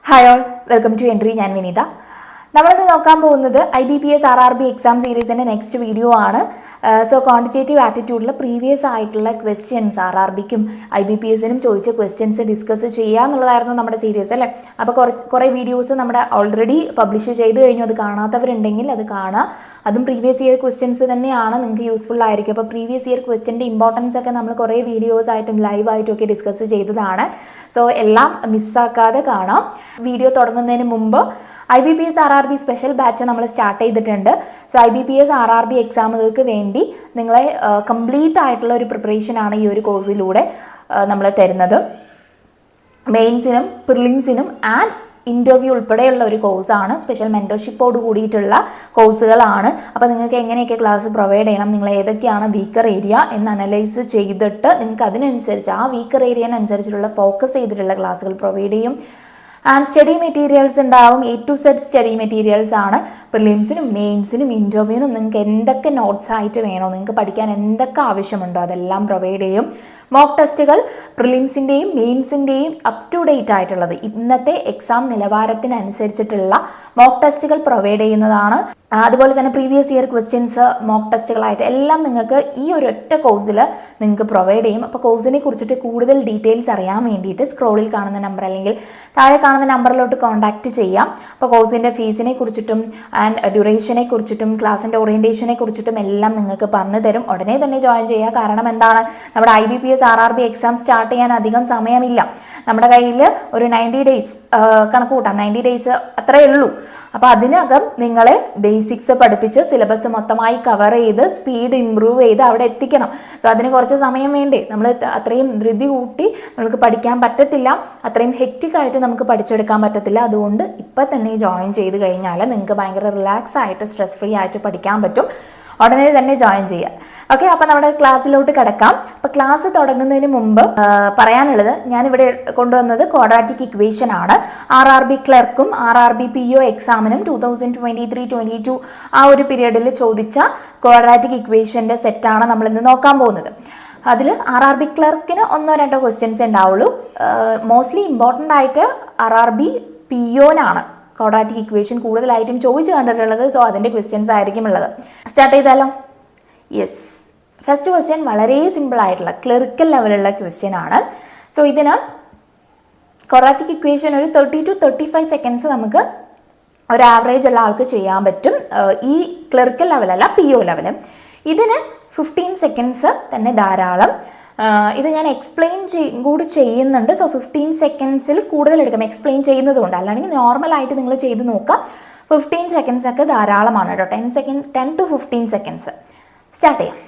Hi all, welcome to Entri. ഞാൻ വിനീത. നമ്മളിന്ന് നോക്കാൻ പോകുന്നത് IBPS RRB എക്സാം സീരീസിൻ്റെ നെക്സ്റ്റ് വീഡിയോ ആണ്. സോ ക്വാണ്ടിറ്റേറ്റീവ് ആപ്റ്റിറ്റ്യൂഡിൽ പ്രീവിയസ് ആയിട്ടുള്ള ക്വസ്റ്റ്യൻസ് RRBക്കും IBPSനും ചോദിച്ച ക്വസ്റ്റ്യൻസ് ഡിസ്കസ് ചെയ്യുക എന്നുള്ളതായിരുന്നു നമ്മുടെ സീരീസ് അല്ലേ. അപ്പോൾ കുറേ വീഡിയോസ് നമ്മുടെ ഓൾറെഡി പബ്ലിഷ് ചെയ്ത് കഴിഞ്ഞു. അത് കാണാത്തവരുണ്ടെങ്കിൽ അത് കാണുക. അതും പ്രീവിയസ് ഇയർ ക്വസ്റ്റ്യൻസ് തന്നെയാണ്, നിങ്ങൾക്ക് യൂസ്ഫുൾ ആയിരിക്കും. അപ്പോൾ പ്രീവിയസ് ഇയർ ക്വസ്റ്റ്യൻ്റെ ഇമ്പോർട്ടൻസ് ഒക്കെ നമ്മൾ കുറേ വീഡിയോസ് ആയിട്ടും ലൈവായിട്ടും ഒക്കെ ഡിസ്കസ് ചെയ്തതാണ്. സോ എല്ലാം മിസ്സാക്കാതെ കാണാം. വീഡിയോ തുടങ്ങുന്നതിന് മുമ്പ് IBPS RRB സ്പെഷ്യൽ ബാച്ച് നമ്മൾ സ്റ്റാർട്ട് ചെയ്തിട്ടുണ്ട്. സോ IBPS RRB എക്സാമുകൾക്ക് വേണ്ടി നിങ്ങളെ കംപ്ലീറ്റ് ആയിട്ടുള്ള ഒരു പ്രിപ്പറേഷനാണ് ഈ ഒരു കോഴ്സിലൂടെ നമ്മൾ തരുന്നത്. മെയിൻസിനും പ്രിലിംസിനും ആൻഡ് ഇൻ്റർവ്യൂ ഉൾപ്പെടെയുള്ള ഒരു കോഴ്സാണ്. സ്പെഷ്യൽ മെൻറ്റർഷിപ്പോട് കൂടിയിട്ടുള്ള കോഴ്സുകളാണ്. അപ്പോൾ നിങ്ങൾക്ക് എങ്ങനെയൊക്കെ ക്ലാസ് പ്രൊവൈഡ് ചെയ്യണം, നിങ്ങൾ ഏതൊക്കെയാണ് വീക്കർ ഏരിയ എന്ന് അനലൈസ് ചെയ്തിട്ട് നിങ്ങൾക്ക് അതിനനുസരിച്ച് ആ വീക്കർ ഏരിയനുസരിച്ചിട്ടുള്ള ഫോക്കസ് ചെയ്തിട്ടുള്ള ക്ലാസ്സുകൾ പ്രൊവൈഡ് ചെയ്യും. ആൻഡ് സ്റ്റഡി മെറ്റീരിയൽസ് ഉണ്ടാവും. A to Z study materials ആണ്. പ്രിലിംസിനും മെയിൻസിനും ഇൻ്റർവ്യൂവിനും നിങ്ങൾക്ക് എന്തൊക്കെ നോട്ട്സ് ആയിട്ട് വേണോ, നിങ്ങൾക്ക് പഠിക്കാൻ എന്തൊക്കെ ആവശ്യമുണ്ടോ അതെല്ലാം പ്രൊവൈഡ് ചെയ്യും. മോക്ക് ടെസ്റ്റുകൾ പ്രിലിംസിൻ്റെയും മെയിൻസിൻ്റെയും അപ് ടു ഡേറ്റ് ആയിട്ടുള്ളത് ഇന്നത്തെ എക്സാം നിലവാരത്തിനനുസരിച്ചിട്ടുള്ള മോക്ക് ടെസ്റ്റുകൾ പ്രൊവൈഡ് ചെയ്യുന്നതാണ്. അതുപോലെ തന്നെ പ്രീവിയസ് ഇയർ ക്വസ്റ്റ്യൻസ് മോക്ക് ടെസ്റ്റുകളായിട്ട് എല്ലാം നിങ്ങൾക്ക് ഈ ഒരു ഒറ്റ കോഴ്സിൽ നിങ്ങൾക്ക് പ്രൊവൈഡ് ചെയ്യും. അപ്പോൾ കോഴ്സിനെ കുറിച്ചിട്ട് കൂടുതൽ ഡീറ്റെയിൽസ് അറിയാൻ വേണ്ടിയിട്ട് സ്ക്രോളിൽ കാണുന്ന നമ്പർ അല്ലെങ്കിൽ താഴെ കാണുന്ന നമ്പറിലോട്ട് കോൺടാക്റ്റ് ചെയ്യാം. അപ്പോൾ കോഴ്സിൻ്റെ ഫീസിനെ കുറിച്ചിട്ടും ആൻഡ് ഡ്യൂറേഷനെ കുറിച്ചിട്ടും ക്ലാസിൻ്റെ ഓറിയൻറ്റേഷനെ കുറിച്ചിട്ടും എല്ലാം നിങ്ങൾക്ക് പറഞ്ഞു തരും. ഉടനെ തന്നെ ജോയിൻ ചെയ്യുക. കാരണം എന്താണ്, നമ്മുടെ IBPS RRB എക്സാം സ്റ്റാർട്ട് ചെയ്യാൻ അധികം സമയമില്ല. നമ്മുടെ കയ്യിൽ ഒരു 90 ഡേയ്സ് കണക്ക് കൂട്ടാം. 90 ഡേയ്സ് അത്രയേ ഉള്ളൂ. അപ്പോൾ അതിനകം നിങ്ങളെ ബേസിക്സ് പഠിപ്പിച്ച് സിലബസ് മൊത്തമായി കവർ ചെയ്ത് സ്പീഡ് ഇമ്പ്രൂവ് ചെയ്ത് അവിടെ എത്തിക്കണം. സോ അതിന് കുറച്ച് സമയം വേണ്ടേ. നമ്മൾ അത്രയും ധൃതി കൂട്ടി നമുക്ക് പഠിക്കാൻ പറ്റത്തില്ല, അത്രയും ഹെക്റ്റിക്കായിട്ട് നമുക്ക് പഠിച്ചെടുക്കാൻ പറ്റത്തില്ല. അതുകൊണ്ട് ഇപ്പം തന്നെ ജോയിൻ ചെയ്ത് കഴിഞ്ഞാൽ നിങ്ങൾക്ക് ഭയങ്കര റിലാക്സ് ആയിട്ട് സ്ട്രെസ് ഫ്രീ ആയിട്ട് പഠിക്കാൻ പറ്റും. ഉടനെ തന്നെ ജോയിൻ ചെയ്യുക. ഓക്കെ, അപ്പോൾ നമ്മുടെ ക്ലാസ്സിലോട്ട് കിടക്കാം. അപ്പോൾ ക്ലാസ് തുടങ്ങുന്നതിന് മുമ്പ് പറയാനുള്ളത്, ഞാനിവിടെ കൊണ്ടുവന്നത് ക്വാഡ്രാറ്റിക് ഇക്വേഷൻ ആണ്. RRB ക്ലർക്കും RRB PO എക്സാമിനും 2023-22 ആ ഒരു പീരീഡിൽ ചോദിച്ച ക്വാഡ്രാറ്റിക് ഇക്വേഷൻ്റെ സെറ്റാണ് നമ്മളിന്ന് നോക്കാൻ പോകുന്നത്. അതിൽ RRB ക്ലർക്കിന് 1-2 ക്വസ്റ്റ്യൻസ് ഉണ്ടാവുള്ളൂ. മോസ്റ്റ്ലി ഇമ്പോർട്ടൻ്റ് ആയിട്ട് RRB POനാണ് ക്വാഡ്രാറ്റിക് ഇക്വേഷൻ കൂടുതലായിട്ടും ചോദിച്ചു കണ്ടിട്ടുള്ളത്. സോ അതിൻ്റെ ക്വസ്റ്റ്യൻസ് ആയിരിക്കും ഉള്ളത്. സ്റ്റാർട്ട് ചെയ്താലോ? യെസ്, ഫസ്റ്റ് ക്വസ്റ്റ്യൻ വളരെ സിമ്പിൾ ആയിട്ടുള്ള ക്ലറിക്കൽ ലെവലുള്ള ക്വസ്റ്റ്യൻ ആണ്. സോ ഇതിന് ക്വാഡ്രാറ്റിക് ഇക്വേഷൻ ഒരു 30 to 35 സെക്കൻഡ്സ് നമുക്ക് ഒരു ആവറേജ് ഉള്ള ആൾക്ക് ചെയ്യാൻ പറ്റും. ഈ ക്ലറിക്കൽ ലെവലല്ല, PO ലെവൽ. ഇതിന് 15 സെക്കൻഡ്സ് തന്നെ ധാരാളം. ഇത് ഞാൻ എക്സ്പ്ലെയിൻ കൂടി ചെയ്യുന്നുണ്ട്. സോ 15 സെക്കൻഡ്സിൽ കൂടുതൽ എടുക്കാം എക്സ്പ്ലെയിൻ ചെയ്യുന്നതുകൊണ്ട്. അല്ലാണെങ്കിൽ നോർമലായിട്ട് നിങ്ങൾ ചെയ്ത് നോക്കാം. 15 സെക്കൻഡ്സ് ഒക്കെ ധാരാളമാണ് കേട്ടോ. 10 to 15 സെക്കൻഡ്സ്. സ്റ്റാർട്ട് ചെയ്യാം.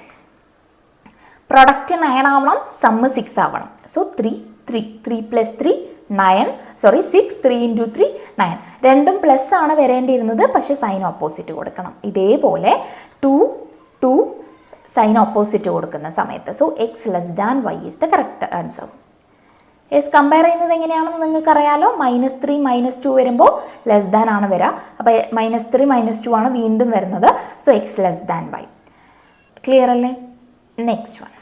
പ്രൊഡക്റ്റ് 9 ആവണം, സമ്മ് 6 ആവണം. സോ 3 + 3 9. 6 3 × 3 9. രണ്ടും പ്ലസ് ആണ് വരേണ്ടിയിരുന്നത്, പക്ഷേ സൈൻ ഓപ്പോസിറ്റ് കൊടുക്കണം. ഇതേപോലെ 2 സൈൻ ഓപ്പോസിറ്റ് കൊടുക്കുന്ന സമയത്ത് so X < Y is the correct answer. Yes, compare ചെയ്യുന്നത് എങ്ങനെയാണെന്ന് നിങ്ങൾക്ക് അറിയാലോ. -3 -2 വരുമ്പോൾ ലെസ് ആണ് വരിക. അപ്പോൾ -3 -2 ആണ് വീണ്ടും വരുന്നത്. So X < Y. ക്ലിയർ അല്ലേ? നെക്സ്റ്റ് വൺ,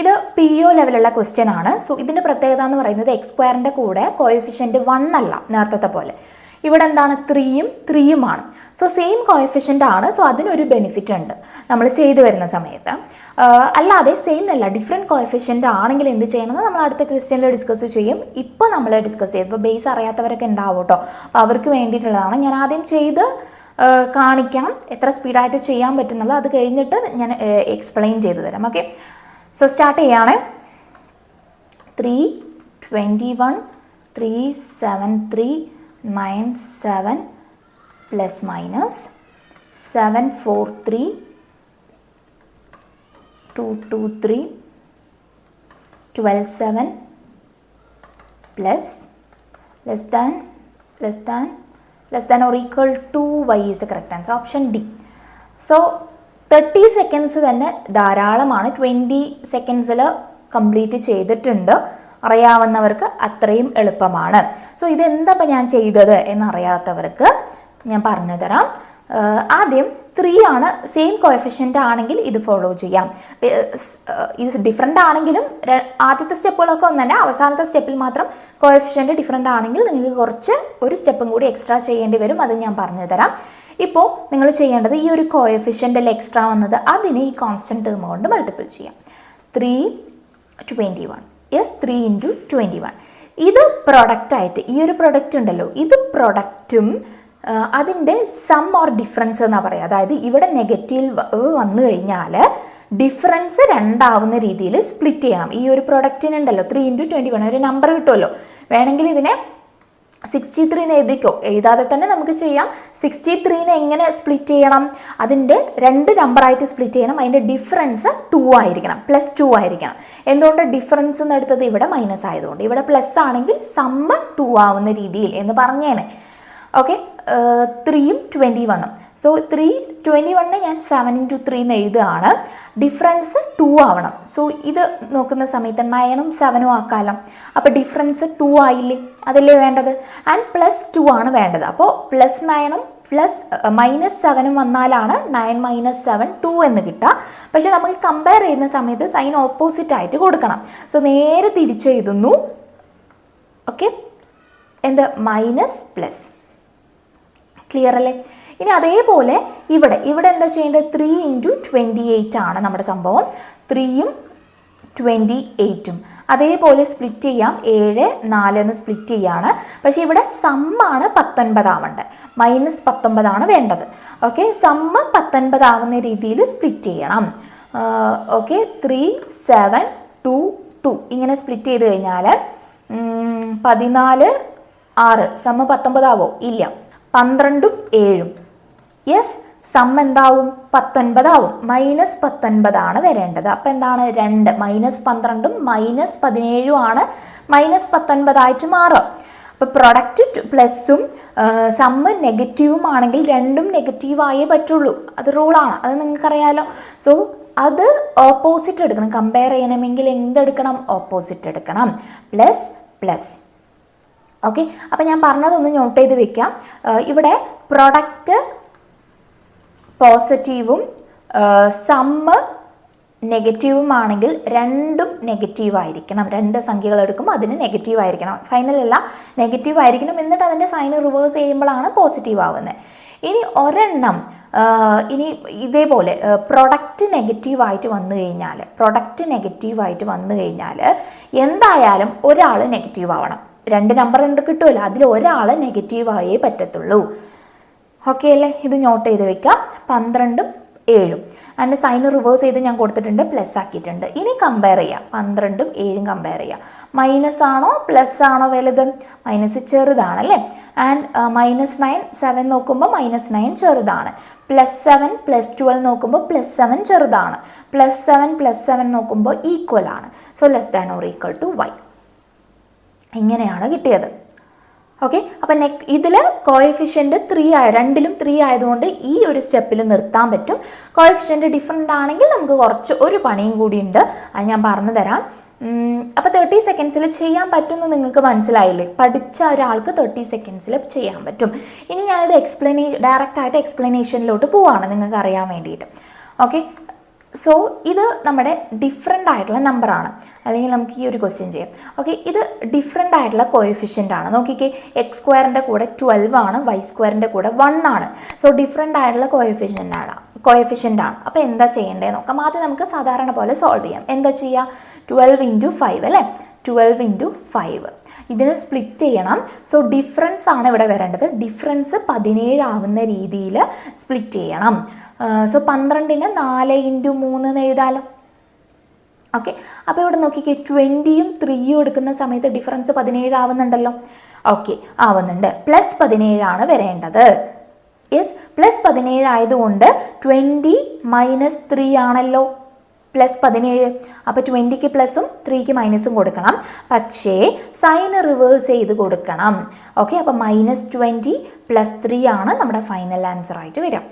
ഇത് PO ലെവലുള്ള ക്വസ്റ്റ്യൻ ആണ്. സോ ഇതിൻ്റെ പ്രത്യേകത എന്ന് പറയുന്നത് x² കൂടെ കോഎഫിഷ്യൻറ്റ് 1 അല്ല നേരത്തെ പോലെ. ഇവിടെ എന്താണ്, 3 ആണ്. സോ സെയിം കോഎഫിഷ്യൻ്റ് ആണ്. സോ അതിനൊരു ബെനിഫിറ്റ് ഉണ്ട് നമ്മൾ ചെയ്തു വരുന്ന സമയത്ത്. അല്ലാതെ സെയിം അല്ല, ഡിഫറെൻറ്റ് കോഎഫിഷ്യൻ്റ് ആണെങ്കിൽ എന്ത് ചെയ്യണമെന്ന് നമ്മൾ അടുത്ത ക്വസ്റ്റ്യനിൽ ഡിസ്കസ് ചെയ്യും. ഇപ്പോൾ നമ്മൾ ഡിസ്കസ് ചെയ്യും. ഇപ്പോൾ ബേസ് അറിയാത്തവരൊക്കെ ഉണ്ടാവും കേട്ടോ. അപ്പോൾ അവർക്ക് വേണ്ടിയിട്ടുള്ളതാണ്. ഞാൻ ആദ്യം ചെയ്ത് കാണിക്കാം എത്ര സ്പീഡായിട്ട് ചെയ്യാൻ പറ്റുന്നുള്ളത്. അത് കഴിഞ്ഞിട്ട് ഞാൻ എക്സ്പ്ലെയിൻ ചെയ്തു തരാം. ഓക്കെ, സോ സ്റ്റാർട്ട് ചെയ്യാണ്. 3 21 3 7 3 9 7 ± 7 4 3 2 2 3 12 7 less than or equal to Y is the correct answer. Option D. So 30 seconds തന്നെ ധാരാളമാണ്. 20 സെക്കൻഡ്സിൽ കംപ്ലീറ്റ് ചെയ്തിട്ടുണ്ട്. അറിയാവുന്നവർക്ക് അത്രയും എളുപ്പമാണ്. സോ ഇതെന്താ ഞാൻ ചെയ്തത് എന്നറിയാത്തവർക്ക് ഞാൻ പറഞ്ഞു തരാം. ആദ്യം 3 ആണ്, സെയിം കോഎഫിഷ്യൻ്റ് ആണെങ്കിൽ ഇത് ഫോളോ ചെയ്യാം. ഇത് ഡിഫറെൻ്റ് ആണെങ്കിലും ആദ്യത്തെ സ്റ്റെപ്പുകളൊക്കെ ഒന്ന് തന്നെ, അവസാനത്തെ സ്റ്റെപ്പിൽ മാത്രം കോഎഫിഷ്യൻ്റ് ഡിഫറെൻ്റ് ആണെങ്കിൽ നിങ്ങൾക്ക് കുറച്ച് ഒരു സ്റ്റെപ്പും കൂടി എക്സ്ട്രാ ചെയ്യേണ്ടി വരും. അത് ഞാൻ പറഞ്ഞു തരാം. ഇപ്പോൾ നിങ്ങൾ ചെയ്യേണ്ടത് ഈ ഒരു കോഎഫിഷ്യൻ്റിൽ എക്സ്ട്രാ വന്നത് അതിനെ ഈ കോൺസ്റ്റൻറ്റ് ടേം കൊണ്ട് മൾട്ടിപ്പിൾ ചെയ്യാം. 321. യെസ്, 3 × 21. ഇത് പ്രൊഡക്റ്റായിട്ട് ഈ ഒരു പ്രൊഡക്റ്റ് ഉണ്ടല്ലോ, ഇത് പ്രൊഡക്റ്റും അതിൻ്റെ സം ഓർ ഡിഫറൻസ് എന്നാണ് പറയുക. അതായത് ഇവിടെ നെഗറ്റീവ് വന്നു കഴിഞ്ഞാൽ ഡിഫറൻസ് രണ്ടാവുന്ന രീതിയിൽ സ്പ്ലിറ്റ് ചെയ്യണം. ഈ ഒരു പ്രൊഡക്റ്റിനുണ്ടല്ലോ 3 × 21 ഒരു നമ്പർ കിട്ടുമല്ലോ. വേണമെങ്കിൽ ഇതിനെ 63 എന്ന് എഴുതിക്കോ, എഴുതാതെ തന്നെ നമുക്ക് ചെയ്യാം. 63നെ എങ്ങനെ സ്പ്ലിറ്റ് ചെയ്യണം? അതിൻ്റെ 2 നമ്പറായിട്ട് സ്പ്ലിറ്റ് ചെയ്യണം. അതിൻ്റെ ഡിഫറൻസ് 2 ആയിരിക്കണം, +2 ആയിരിക്കണം. എന്തുകൊണ്ട് ഡിഫറൻസ് എന്ന് എടുത്തത് ഇവിടെ മൈനസ് ആയതുകൊണ്ട്. ഇവിടെ പ്ലസ് ആണെങ്കിൽ സമ്മ് 2 ആവുന്ന രീതിയിൽ എന്ന് പറഞ്ഞേനെ. ഓക്കെ, 3യും 21ഉം. സോ 321 ഞാൻ 7 × 3 എന്ന് എഴുതുകയാണ്. ഡിഫറൻസ് 2 ആവണം. സോ ഇത് നോക്കുന്ന സമയത്ത് 9ഉം 7ഉം ആക്കാലോ. അപ്പോൾ ഡിഫറൻസ് 2 ആയില്ലേ? അതല്ലേ വേണ്ടത്. ആൻഡ് +2 ആണ് വേണ്ടത്. അപ്പോൾ +9ഉം -7ഉം വന്നാലാണ് 9 - 7 2 എന്ന് കിട്ടുക. പക്ഷെ നമുക്ക് കമ്പയർ ചെയ്യുന്ന സമയത്ത് സൈൻ ഓപ്പോസിറ്റ് ആയിട്ട് കൊടുക്കണം. സോ നേരെ തിരിച്ചെഴുതുന്നു. ഓക്കെ, എന്ത് മൈനസ് പ്ലസ്. ക്ലിയർ അല്ലേ? ഇനി അതേപോലെ ഇവിടെ എന്താ ചെയ്യേണ്ടത്? 3 × 28 ആണ് നമ്മുടെ സംഭവം. 3യും 28ഉം അതേപോലെ സ്പ്ലിറ്റ് ചെയ്യാം. 7 4 എന്ന് സ്പ്ലിറ്റ് ചെയ്യാണ്. പക്ഷേ ഇവിടെ സമ്മാണ് 19 ആവേണ്ടത്, -19 ആണ് വേണ്ടത്. ഓക്കെ, സമ്മ് 19 ആവുന്ന രീതിയിൽ സ്പ്ലിറ്റ് ചെയ്യണം. ഓക്കെ, 3 7 2 2 ഇങ്ങനെ സ്പ്ലിറ്റ് ചെയ്ത് കഴിഞ്ഞാൽ 14 6 സമ്മ് 19 ആവോ? ഇല്ല, 12ഉം 7ഉം. യെസ്, സം എന്താവും? 19 ആവും. -19 ആണ് വരേണ്ടത്. അപ്പം എന്താണ്? 2 -12ഉം -17ഉം ആണ് -19 ആയിട്ട് മാറുക. അപ്പോൾ പ്രൊഡക്റ്റ് പ്ലസും സമ്മ് നെഗറ്റീവും ആണെങ്കിൽ രണ്ടും നെഗറ്റീവായേ പറ്റുള്ളൂ. അത് റൂളാണ്, അത് നിങ്ങൾക്കറിയാലോ. സോ അത് ഓപ്പോസിറ്റ് എടുക്കണം. കമ്പയർ ചെയ്യണമെങ്കിൽ എന്തെടുക്കണം? ഓപ്പോസിറ്റ് എടുക്കണം. Plus plus. ഓക്കെ, അപ്പം ഞാൻ പറഞ്ഞതൊന്ന് നോട്ട് ചെയ്ത് വെക്കാം. ഇവിടെ പ്രൊഡക്റ്റ് പോസിറ്റീവും സമ്മ് നെഗറ്റീവും ആണെങ്കിൽ രണ്ടും നെഗറ്റീവ് ആയിരിക്കണം. 2 സംഖ്യകൾ എടുക്കുമ്പോൾ അതിന് നെഗറ്റീവ് ആയിരിക്കണം. ഫൈനലല്ല, നെഗറ്റീവ് ആയിരിക്കണം. എന്നിട്ട് അതിൻ്റെ സൈന് റിവേഴ്സ് ചെയ്യുമ്പോഴാണ് പോസിറ്റീവ് ആവുന്നത്. ഇനി ഒരെണ്ണം ഇനി ഇതേപോലെ പ്രൊഡക്റ്റ് നെഗറ്റീവായിട്ട് വന്നു കഴിഞ്ഞാൽ എന്തായാലും ഒരാൾ നെഗറ്റീവ് ആവണം. 2 നമ്പർ ഉണ്ട് കിട്ടുമല്ലോ, അതിൽ ഒരാൾ നെഗറ്റീവായേ പറ്റത്തുള്ളൂ. ഓക്കെ അല്ലേ? ഇത് നോട്ട് ചെയ്ത് വെക്കാം. 12ഉം 7ഉം അതിൻ്റെ സൈന് റിവേഴ്സ് ചെയ്ത് ഞാൻ കൊടുത്തിട്ടുണ്ട്, പ്ലസ് ആക്കിയിട്ടുണ്ട്. ഇനി കമ്പയർ ചെയ്യാം. 12ഉം 7ഉം കമ്പയർ ചെയ്യാം. മൈനസ് ആണോ പ്ലസ് ആണോ വലുത്? മൈനസ് ചെറുതാണല്ലേ. ആൻഡ് -9 7 നോക്കുമ്പോൾ -9 ചെറുതാണ്. +7 +12 നോക്കുമ്പോൾ +7 ചെറുതാണ്. +7 +7 നോക്കുമ്പോൾ ഈക്വൽ ആണ്. So <= y. ഇങ്ങനെയാണ് കിട്ടിയത്. ഓക്കെ, അപ്പം ഇതിൽ കോഎഫിഷ്യൻ്റ് 3 രണ്ടിലും 3 ആയതുകൊണ്ട് ഈ ഒരു സ്റ്റെപ്പിൽ നിർത്താൻ പറ്റും. കോഎഫിഷ്യൻ്റ് ഡിഫറെൻ്റ് ആണെങ്കിൽ നമുക്ക് ഒരു പണിയും കൂടി ഉണ്ട്, അത് ഞാൻ പറഞ്ഞു തരാം. അപ്പോൾ 30 സെക്കൻഡ്സിൽ ചെയ്യാൻ പറ്റുമെന്ന് നിങ്ങൾക്ക് മനസ്സിലായില്ലേ? പഠിച്ച ഒരാൾക്ക് 30 സെക്കൻഡ്സിൽ ചെയ്യാൻ പറ്റും. ഇനി ഞാനിത് ഡയറക്റ്റായിട്ട് എക്സ്പ്ലനേഷനിലോട്ട് പോവാണ് നിങ്ങൾക്ക് അറിയാൻ വേണ്ടിയിട്ട്. ഓക്കെ, സോ ഇത് നമ്മുടെ ഡിഫറെൻ്റ് ആയിട്ടുള്ള നമ്പറാണ്. അല്ലെങ്കിൽ നമുക്ക് ഈ ഒരു ക്വസ്റ്റ്യൻ ചെയ്യാം. ഓക്കെ, ഇത് ഡിഫറെൻ്റ് ആയിട്ടുള്ള കോഎഫിഷ്യൻ്റ് ആണ്. നോക്കിക്കേ, x² കൂടെ 12 ആണ്, y² കൂടെ 1 ആണ്. സോ ഡിഫറെൻ്റ് ആയിട്ടുള്ള കോഎഫിഷ്യൻ്റ് ആണ്. അപ്പോൾ എന്താ ചെയ്യേണ്ടത് നോക്കാം. ആദ്യം നമുക്ക് സാധാരണ പോലെ സോൾവ് ചെയ്യാം. എന്താ ചെയ്യുക? 12 × 5 അല്ലേ? 12 × 5 ഇതിന് സ്പ്ലിറ്റ് ചെയ്യണം. സോ ഡിഫറൻസ് ആണ് ഇവിടെ വരേണ്ടത്. ഡിഫറൻസ് 17 ആവുന്ന രീതിയിൽ സ്പ്ലിറ്റ് ചെയ്യണം. സോ 12നെ 4 × 3 എന്ന് എഴുതാലോ. ഓക്കെ, അപ്പോൾ ഇവിടെ നോക്കിക്കേ, 20യും 3യും എടുക്കുന്ന സമയത്ത് ഡിഫറൻസ് 17 ആവുന്നുണ്ടല്ലോ. ഓക്കെ, ആവുന്നുണ്ട്. +17 ആണ് വരേണ്ടത്. യെസ്, +17 ആയതുകൊണ്ട് 20 - 3 ആണല്ലോ +17. അപ്പോൾ 20ക്ക് പ്ലസും 3ക്ക് മൈനസും കൊടുക്കണം. പക്ഷേ സൈന് റിവേഴ്സ് ചെയ്ത് കൊടുക്കണം. ഓക്കെ, അപ്പോൾ -20 + 3 ആണ് നമ്മുടെ ഫൈനൽ ആൻസർ ആയിട്ട് വരിക.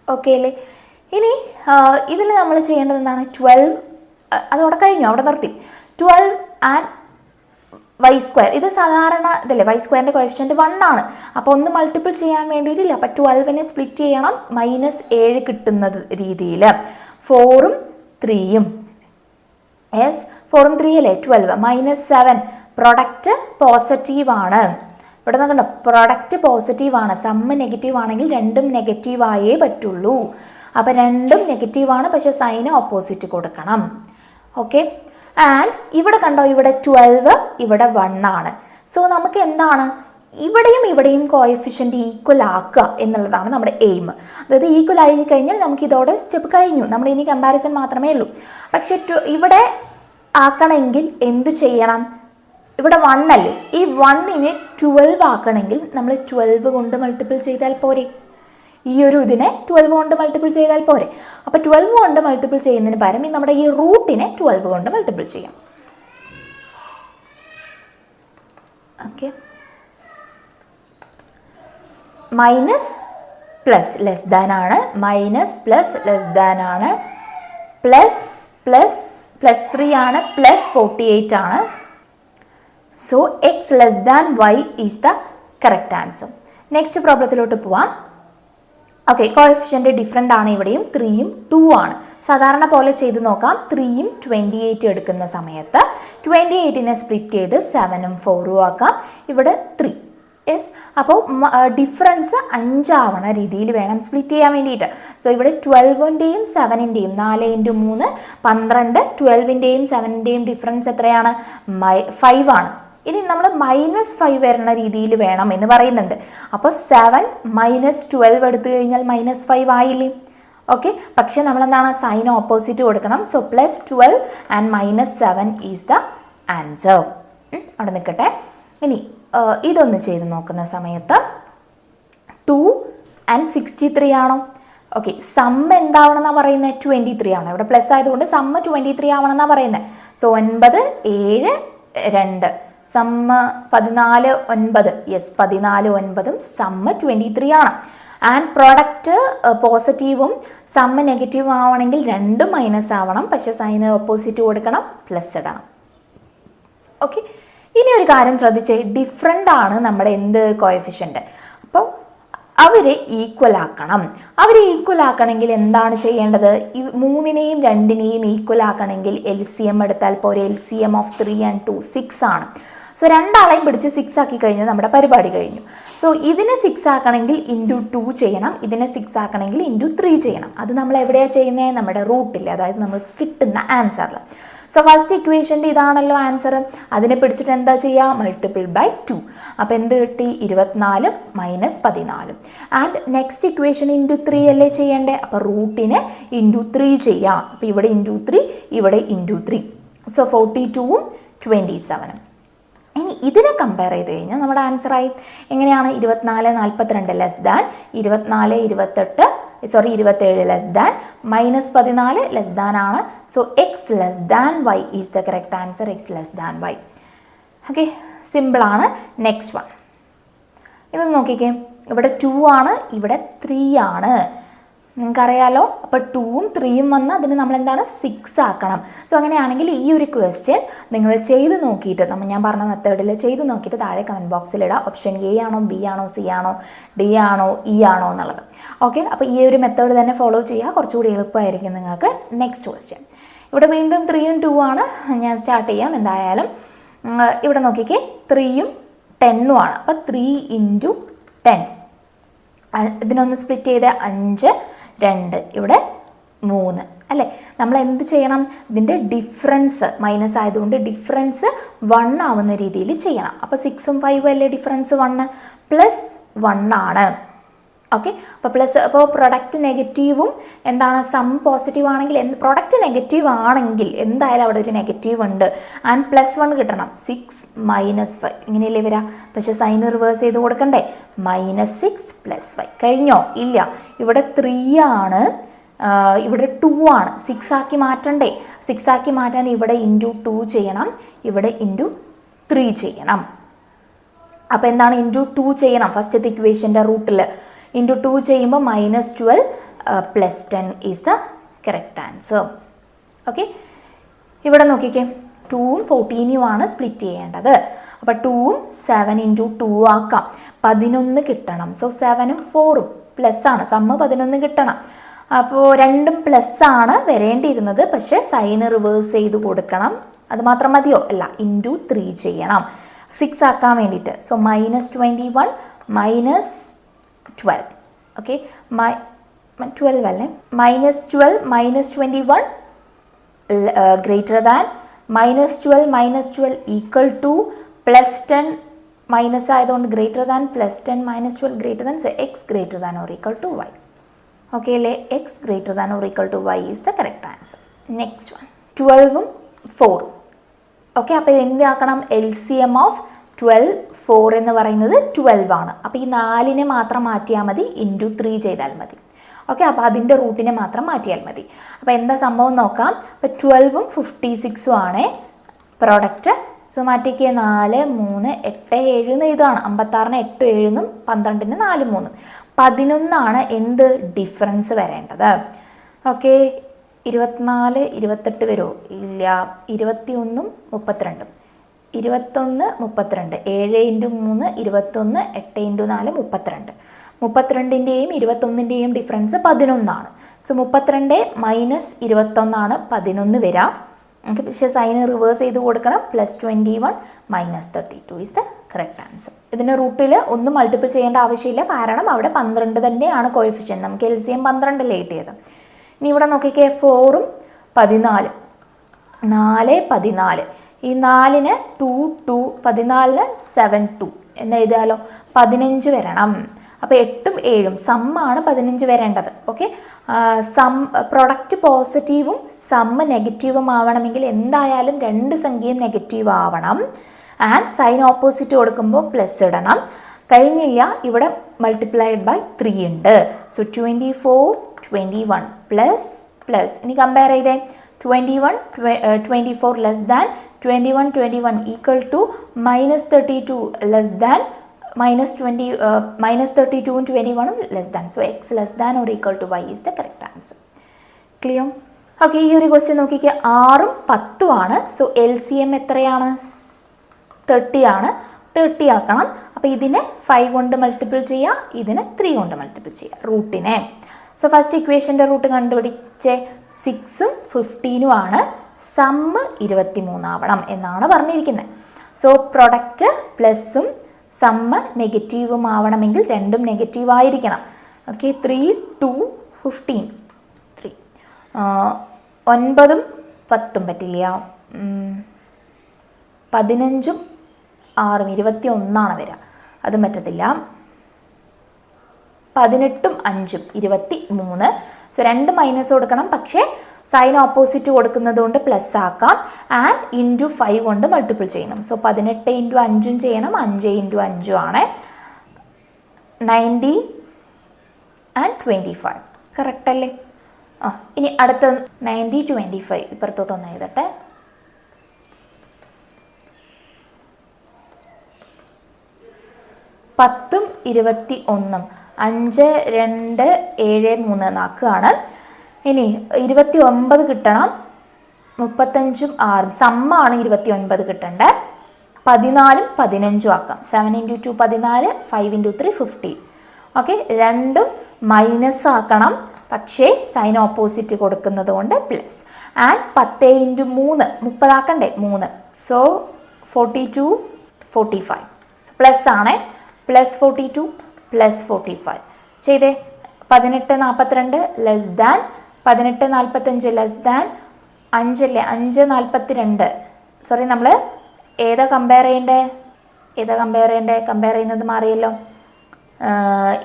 ഓക്കെ അല്ലേ? ഇനി ഇതിൽ നമ്മൾ ചെയ്യേണ്ടത് എന്താണ്? 12 അതോടെ കഴിഞ്ഞു, അവിടെ നിർത്തി. 12 ആൻഡ് വൈ സ്ക്വയർ, ഇത് സാധാരണ ഇതല്ലേ, വൈ സ്ക്വയറിൻ്റെ കോഎഫിഷ്യൻറ്റ് 1 ആണ്. അപ്പോൾ ഒന്ന് മൾട്ടിപ്പിൾ ചെയ്യാൻ വേണ്ടിയിട്ടില്ല. അപ്പോൾ 12നെ സ്പ്ലിറ്റ് ചെയ്യണം -7 കിട്ടുന്നത് രീതിയിൽ. 4ഉം 3യും, യെസ് 4ഉം 3 അല്ലേ 12, -7. പ്രൊഡക്റ്റ് പോസിറ്റീവാണ്. ഇവിടെ നോക്കണ്ട, പ്രൊഡക്റ്റ് പോസിറ്റീവാണ്. സമ്മ് നെഗറ്റീവ് ആണെങ്കിൽ രണ്ടും നെഗറ്റീവായേ പറ്റുള്ളൂ. അപ്പോൾ രണ്ടും നെഗറ്റീവാണ്, പക്ഷേ സൈന് ഓപ്പോസിറ്റ് കൊടുക്കണം. ഓക്കെ, ആൻഡ് ഇവിടെ കണ്ടോ, ഇവിടെ 12, ഇവിടെ 1 ആണ്. സോ നമുക്ക് എന്താണ്, ഇവിടെയും ഇവിടെയും കോഎഫിഷ്യൻ്റ് ഈക്വൽ ആക്കുക എന്നുള്ളതാണ് നമ്മുടെ എയിം. അതായത് ഈക്വൽ ആയി കഴിഞ്ഞാൽ നമുക്ക് ഇതോടെ സ്റ്റെപ്പ് കഴിഞ്ഞു, നമ്മുടെ ഇനി കമ്പാരിസൺ മാത്രമേ ഉള്ളൂ. പക്ഷെ ഇവിടെ ആക്കണമെങ്കിൽ എന്ത് ചെയ്യണം, ഇവിടെ 1 അല്ലേ, ഈ 1നെ 12 ആക്കണമെങ്കിൽ നമ്മൾ 12 കൊണ്ട് മൾട്ടിപ്പിൾ ചെയ്താൽ പോരെ. ഈ ഒരു ഇതിനെ 12 കൊണ്ട് മൾട്ടിപ്പിൾ ചെയ്താൽ പോരെ. അപ്പോൾ 12 കൊണ്ട് മൾട്ടിപ്പിൾ ചെയ്യുന്നതിന് പകരം നമ്മുടെ ഈ റൂട്ടിനെ 12 കൊണ്ട് മൾട്ടിപ്പിൾ ചെയ്യാം. Okay, minus plus less than ആണ്, മൈനസ് പ്ലസ് ലെസ് ദാൻ ആണ്, പ്ലസ് പ്ലസ് പ്ലസ് 3 ആണ്, പ്ലസ് 48 ആണ്. So x less than y is the correct answer. Next പ്രോബ്ലത്തിലോട്ട് പോവാം. ഓക്കെ, കോഎഫിഷ്യൻ്റ് ഡിഫറെൻ്റ് ആണ്, ഇവിടെയും 3യും 2 ആണ്. സാധാരണ പോലെ ചെയ്ത് നോക്കാം. 3യും 28 എടുക്കുന്ന സമയത്ത് 28നെ സ്പ്ലിറ്റ് ചെയ്ത് 7ഉം 4ഉം ആക്കാം. ഇവിടെ 3, യെസ്. അപ്പോൾ ഡിഫറൻസ് 5 ആവണ രീതിയിൽ വേണം സ്പ്ലിറ്റ് ചെയ്യാൻ വേണ്ടിയിട്ട്. സോ ഇവിടെ 12ൻ്റെയും 7ൻ്റെയും 4 × 3 12, 12ൻ്റെയും 7ൻ്റെയും ഡിഫറൻസ് എത്രയാണ്, 5 ആണ്. ഇനി നമ്മൾ -5 വരുന്ന രീതിയിൽ വേണം എന്ന് പറയുന്നുണ്ട്. അപ്പോൾ 7 - 12 എടുത്തു കഴിഞ്ഞാൽ -5 ആയില്ലേ. ഓക്കെ, പക്ഷെ നമ്മൾ എന്താണ്, സൈൻ ഓപ്പോസിറ്റ് കൊടുക്കണം. So +12 and -7 is the answer. അവിടെ നിൽക്കട്ടെ. ഇനി ഇതൊന്ന് ചെയ്ത് നോക്കുന്ന സമയത്ത് 2 and 63 ആണോ? ഓക്കെ, സമ്മ് എന്താവണമെന്നാണ് പറയുന്നത്, 23 ആണ്. ഇവിടെ പ്ലസ് ആയതുകൊണ്ട് സമ്മ് 23 ആവണമെന്നാണ് പറയുന്നത്. സോ 9, 7, 2, സമ്മ് 14, 9, യെസ് 14, 9ഉം സമ്മ് 23 ആണ്. ആൻഡ് പ്രോഡക്റ്റ് പോസിറ്റീവും സമ്മ് നെഗറ്റീവും ആവണമെങ്കിൽ രണ്ടും മൈനസ് ആവണം, പക്ഷേ സൈന് ഓപ്പോസിറ്റ് കൊടുക്കണം, പ്ലസ് ഇടണം. ഓക്കെ, ഇനി ഒരു കാര്യം ശ്രദ്ധിച്ചേ, ഡിഫറെൻ്റ് ആണ് നമ്മുടെ എന്ത് കോഎഫിഷ്യൻ്റ്. അപ്പോൾ അവരെ ഈക്വൽ ആക്കണം. അവരെ ഈക്വൽ ആക്കണമെങ്കിൽ എന്താണ് ചെയ്യേണ്ടത്, ഈ 3നെയും 2നെയും ഈക്വൽ ആക്കണമെങ്കിൽ LCM എടുത്താൽ പോരെ. LCM ഓഫ് 3 and 2 6 ആണ്. സോ രണ്ടാളെയും പിടിച്ച് 6 ആക്കി കഴിഞ്ഞാൽ നമ്മുടെ പരിപാടി കഴിഞ്ഞു. സോ ഇതിനെ 6 ആക്കണമെങ്കിൽ × 2 ചെയ്യണം, ഇതിനെ 6 ആക്കണമെങ്കിൽ × 3 ചെയ്യണം. അത് നമ്മൾ എവിടെയാണ് ചെയ്യുന്നത്, നമ്മുടെ റൂട്ടിൽ, അതായത് നമ്മൾ കിട്ടുന്ന ആൻസറിൽ. സോ ഫസ്റ്റ് ഇക്വേഷൻ്റെ ഇതാണല്ലോ ആൻസർ. അതിനെ പിടിച്ചിട്ട് എന്താ ചെയ്യുക, മൾട്ടിപ്പിൾ ബൈ 2. അപ്പോൾ എന്ത് കിട്ടി, 24 - 14. ആൻഡ് നെക്സ്റ്റ് ഇക്വേഷൻ × 3 അല്ലേ ചെയ്യേണ്ടത്. അപ്പോൾ റൂട്ടിനെ × 3 ചെയ്യാം. അപ്പോൾ ഇവിടെ × 3, ഇവിടെ × 3. സോ 42ഉം 27ഉം. ഇനി ഇതിനെ കമ്പയർ ചെയ്ത് കഴിഞ്ഞാൽ നമ്മുടെ ആൻസറായി. എങ്ങനെയാണ്, 24, 42 less than 24, 27 less than -14 less than ആണ്. So x less than y is the correct answer. X less than y. Okay, സിമ്പിളാണ്. നെക്സ്റ്റ് വൺ ഇതൊന്ന് നോക്കിക്കേ. ഇവിടെ 2 ആണ്, ഇവിടെ 3 ആണ്. നിങ്ങൾക്കറിയാലോ. അപ്പോൾ 2ഉം 3യും വന്ന് അതിന് നമ്മൾ എന്താണ് 6 ആക്കണം. സോ അങ്ങനെയാണെങ്കിൽ ഈ ഒരു ക്വസ്റ്റ്യൻ നിങ്ങൾ ചെയ്ത് നോക്കിയിട്ട്, ഞാൻ പറഞ്ഞ മെത്തേഡിൽ ചെയ്ത് നോക്കിയിട്ട് താഴെ കമൻറ്റ് ബോക്സിൽ ഇടാം. ഓപ്ഷൻ A ആണോ, B ആണോ, C ആണോ, D ആണോ, E ആണോ എന്നുള്ളത്. ഓക്കെ, അപ്പോൾ ഈ ഒരു മെത്തേഡ് തന്നെ ഫോളോ ചെയ്യുക, കുറച്ചുകൂടി എളുപ്പമായിരിക്കും നിങ്ങൾക്ക്. Next question. ഇവിടെ വീണ്ടും 3യും 2 ആണ്. ഞാൻ സ്റ്റാർട്ട് ചെയ്യാം. എന്തായാലും ഇവിടെ നോക്കിക്കേ, 3യും 10ഉം ആണ്. അപ്പോൾ 3 × 10. ഇതിനൊന്ന് സ്പ്ലിറ്റ് ചെയ്ത് 5, 2, ഇവിടെ 3 അല്ലേ. നമ്മൾ എന്ത് ചെയ്യണം, ഇതിൻ്റെ ഡിഫറൻസ് മൈനസ് ആയതുകൊണ്ട് ഡിഫറൻസ് 1 ആവുന്ന രീതിയിൽ ചെയ്യണം. അപ്പോൾ 6ഉം 5ഉം അല്ലേ ഡിഫറൻസ് 1, +1 ആണ്. ഓക്കെ, അപ്പോൾ പ്രൊഡക്റ്റ് നെഗറ്റീവും എന്താണ്, സം പോസിറ്റീവ് ആണെങ്കിൽ, പ്രൊഡക്റ്റ് നെഗറ്റീവ് ആണെങ്കിൽ എന്തായാലും അവിടെ ഒരു നെഗറ്റീവ് ഉണ്ട്. ആൻഡ് +1 കിട്ടണം. 6 - 5 ഇങ്ങനെയല്ലേ വരാം. പക്ഷേ സൈൻ റിവേഴ്സ് ചെയ്ത് കൊടുക്കണ്ടേ. -6 + 5 കഴിഞ്ഞോ, ഇല്ല. ഇവിടെ 3 ആണ്, ഇവിടെ 2 ആണ്. 6 ആക്കി മാറ്റണ്ടേ. 6 ആക്കി മാറ്റാൻ ഇവിടെ × 2 ചെയ്യണം, ഇവിടെ × 3 ചെയ്യണം. അപ്പോൾ എന്താണ്, × 2 ചെയ്യണം ഫസ്റ്റത്തെ ഇക്വേഷൻ്റെ റൂട്ടിൽ. × 2 ചെയ്യുമ്പോൾ -12 + 10 is the correct answer. Okay, ഇവിടെ നോക്കിക്കേ, 2ഉം 14ഉം ആണ് സ്പ്ലിറ്റ് ചെയ്യേണ്ടത്. അപ്പോൾ 2ഉം 7 ഇൻറ്റു 2 ആക്കാം. 11 കിട്ടണം. സോ 7ഉം 4ഉം പ്ലസ് ആണ്. സമ്മ് 11 കിട്ടണം. അപ്പോൾ രണ്ടും പ്ലസ് ആണ് വരേണ്ടിയിരുന്നത്. പക്ഷേ സൈന് റിവേഴ്സ് ചെയ്ത് കൊടുക്കണം. അത് മാത്രം മതിയോ? അല്ല, ഇൻറ്റു 3 ചെയ്യണം 6 ആക്കാൻ വേണ്ടിയിട്ട്. So -21 minus 12. ഓക്കെ, 12 അല്ലേ? -12 -21 greater than -12 equal to +10 minus ആയതുകൊണ്ട് greater than +10 -12 greater than. So x greater than or equal to y. Okay അല്ലേ? X greater than or equal to y is the correct answer. Next one 12ഉം 4ഉം. Okay, അപ്പോൾ ഇത് എന്താക്കണം? LCM of 12 4 എന്ന് പറയുന്നത് 12 ആണ്. അപ്പോൾ ഈ 4നെ മാത്രം മാറ്റിയാൽ മതി, ഇൻറ്റു 3 ചെയ്താൽ മതി. ഓക്കെ, അപ്പോൾ അതിൻ്റെ റൂട്ടിനെ മാത്രം മാറ്റിയാൽ മതി. അപ്പോൾ എന്താ സംഭവം നോക്കാം. അപ്പോൾ 12ഉം 56ഉം ആണ് പ്രോഡക്റ്റ്. സോ മാറ്റിക്ക് 4 3 8 7 എന്ന് ഇതാണ്. 56ന് 8 7 12ന് 4 3 11 എന്ത് ഡിഫറൻസ് വരേണ്ടത്. ഓക്കെ, 24 28 വരുമോ? ഇല്ല. 21 32 21 32 7 ഇൻറ്റു 3 21 8 ഇൻറ്റു 4 32. 32ൻ്റെയും 21ൻ്റെയും ഡിഫറൻസ് 11 ആണ്. സോ 32 മൈനസ് 21 11 വരാം. ഓക്കെ, പക്ഷേ സൈന് റിവേഴ്സ് ചെയ്ത് കൊടുക്കണം. +21 -32 ഈസ് ദ കറക്റ്റ് ആൻസർ. ഇതിൻ്റെ റൂട്ടിൽ ഒന്നും മൾട്ടിപ്പിൾ ചെയ്യേണ്ട ആവശ്യമില്ല. കാരണം അവിടെ 12 തന്നെയാണ് കോഎഫിഷ്യൻറ്റ്. നമുക്ക് LCM 12 കിട്ടിയത്. ഇനി ഇവിടെ നോക്കിക്കേ, 4ഉം 14 4 14. ഈ 4ന് 2 2 14ന് 7 2 എന്ന് എഴുതിയാലോ? 15 വരണം. അപ്പോൾ 8ഉം 7ഉം സമ്മാണ് 15 വരേണ്ടത്. ഓക്കെ, പ്രൊഡക്റ്റ് പോസിറ്റീവും സമ്മ് നെഗറ്റീവും ആവണമെങ്കിൽ എന്തായാലും രണ്ട് സംഖ്യയും നെഗറ്റീവ് ആവണം. ആൻഡ് സൈൻ ഓപ്പോസിറ്റ് കൊടുക്കുമ്പോൾ പ്ലസ് ഇടണം. കഴിഞ്ഞില്ല, ഇവിടെ മൾട്ടിപ്ലൈഡ് ബൈ 3 ഉണ്ട്. സോ 24 21 പ്ലസ് ഇനി കമ്പയർ ചെയ്തേ. 21 24 less than 21 21 equal to -32 less than -32ഉം 21ഉം less than. So x less than or equal to y is the correct answer. Clear? Okay, ഈ ഒരു ക്വസ്റ്റ്യൻ നോക്കിക്കുക. 6ഉം 10ഉം ആണ്. സോ LCM എത്രയാണ്? 30 ആണ്. 30 ആക്കണം. അപ്പോൾ ഇതിനെ 5 കൊണ്ട് മൾട്ടിപ്പിൾ ചെയ്യുക, ഇതിനെ 3 കൊണ്ട് മൾട്ടിപ്പിൾ ചെയ്യുക റൂട്ടിനെ. സോ ഫസ്റ്റ് ഇക്വേഷൻ്റെ റൂട്ട് കണ്ടുപിടിച്ച് 6ഉം 15ഉം ആണ്. സമ്മ് 23 ആവണം എന്നാണ് പറഞ്ഞിരിക്കുന്നത്. സോ പ്രൊഡക്റ്റ് പ്ലസും സമ്മ് നെഗറ്റീവും ആവണമെങ്കിൽ രണ്ടും നെഗറ്റീവ് ആയിരിക്കണം. ഓക്കെ, 3 2 15 3 9ഉം 10ഉം പറ്റില്ല. 15ഉം 6ഉം 21 വരിക. അതും പറ്റത്തില്ല. 18ഉം 5ഉം 23. സോ 2 മൈനസ് കൊടുക്കണം. പക്ഷേ സൈൻ ഓപ്പോസിറ്റ് കൊടുക്കുന്നത് കൊണ്ട് പ്ലസ് ആക്കാം. ആൻഡ് ഇൻറ്റു 5 കൊണ്ട് മൾട്ടിപ്പിൾ ചെയ്യണം. സോ 18 ഇൻറ്റു 5ഉം ചെയ്യണം. 5 ഇൻറ്റു 5ഉം ആണ്. 90 ആൻഡ് 25 കറക്റ്റ് അല്ലേ? ഇനി അടുത്ത 90 25 ഇപ്പുറത്തോട്ടൊന്ന് എഴുതട്ടെ. പത്തും 21 5 2 7 3 നാക്കാണ്. ഇനി 29 കിട്ടണം. 35ഉം 6ഉം സമ്മാണ് 29 കിട്ടേണ്ടത്. 14ഉം 15ഉം ആക്കാം. 7 ഇൻറ്റു 2 14 5 ഇൻറ്റു 3 15. ഓക്കെ, രണ്ടും മൈനസ് ആക്കണം. പക്ഷേ സൈൻ ഓപ്പോസിറ്റ് കൊടുക്കുന്നത് കൊണ്ട് plus. And 10 into 3 30 ആക്കണ്ടേ? 3. So 42 45. So plus ആണ്. +42 +45 ചെയ്തേ. 18 42 ലെസ് ദാൻ 18 45 ലെസ് ദാൻ 5 അല്ലേ? 5 42. സോറി, നമ്മൾ ഏതാ കമ്പയർ ചെയ്യണ്ടേ? കമ്പയർ ചെയ്യുന്നത് മാറിയല്ലോ.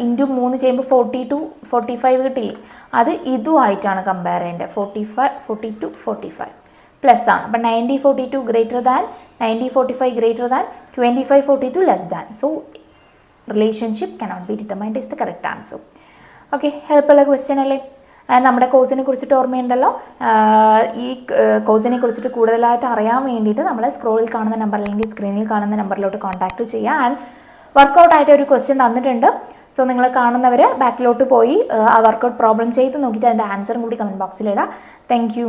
ഇൻറ്റു 3 ചെയ്യുമ്പോൾ 42 45 കിട്ടില്ലേ? അത് ഇതുമായിട്ടാണ് കമ്പയർ ചെയ്യേണ്ടത്. 45 42 45 പ്ലസ് ആണ്. അപ്പം 90 42 greater than 90 45 greater than 25 42 less than. So relationship cannot be determined is the correct answer. Okay, ഹെൽപ്പുള്ള ക്വസ്റ്റ്യൻ അല്ലേ? നമ്മുടെ കോഴ്സിനെ കുറിച്ചിട്ട് ഓർമ്മയുണ്ടല്ലോ. ഈ കോഴ്സിനെ കുറിച്ചിട്ട് കൂടുതലായിട്ട് അറിയാൻ വേണ്ടിയിട്ട് നമ്മളെ സ്ക്രോളിൽ കാണുന്ന നമ്പർ അല്ലെങ്കിൽ സ്ക്രീനിൽ കാണുന്ന നമ്പറിലോട്ട് കോൺടാക്ട് ചെയ്യുക. ആൻഡ് വർക്കൗട്ടായിട്ട് ഒരു ക്വസ്റ്റ്യൻ തന്നിട്ടുണ്ട്. സോ നിങ്ങൾ കാണുന്നവർ ബാക്കിലോട്ട് പോയി ആ വർക്കൗട്ട് പ്രോബ്ലം ചെയ്ത് നോക്കിയിട്ട് അതിൻ്റെ ആൻസറും കൂടി കമൻറ്റ് ബോക്സിലിടാം. Thank you.